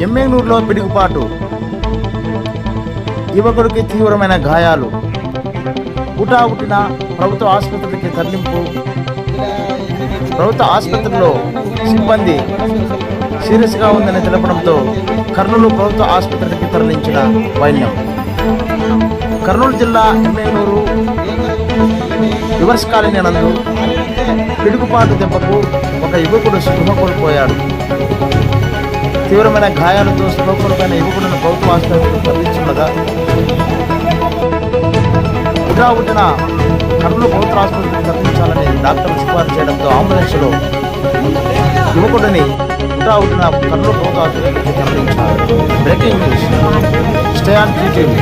ఎమ్మెగనూరులో పిడుగుపాటు, యువకుడికి తీవ్రమైన గాయాలు, హుటాహుటిన ప్రభుత్వ ఆసుపత్రికి తరలింపు. ప్రభుత్వ ఆసుపత్రిలో సిబ్బంది సీరియస్గా ఉందని తెలపడంతో కర్నూలు ప్రభుత్వ ఆసుపత్రికి తరలించిన వైద్యం. కర్నూలు జిల్లా ఎమ్మెగనూరు రివర్స్ కాలనీ నందు పిడుగుపాటు దెబ్బకు ఒక యువకుడు స్పృహ కోల్పోయాడు. తీవ్రమైన గాయాలతో స్పృహ కోల్పోయిన యువకుడిని ప్రభుత్వ ఆసుపత్రికి తరలించుండగా హుటాహుటిన కర్నూలు ప్రభుత్వ ఆసుపత్రికి తరలించాలని డాక్టర్లు సిఫార్సు చేయడంతో అంబులెన్స్లో యువకుడిని హుటాహుటిన కర్నూలు ప్రభుత్వ ఆసుపత్రికి తరలించారు. Breaking news, stay on TV.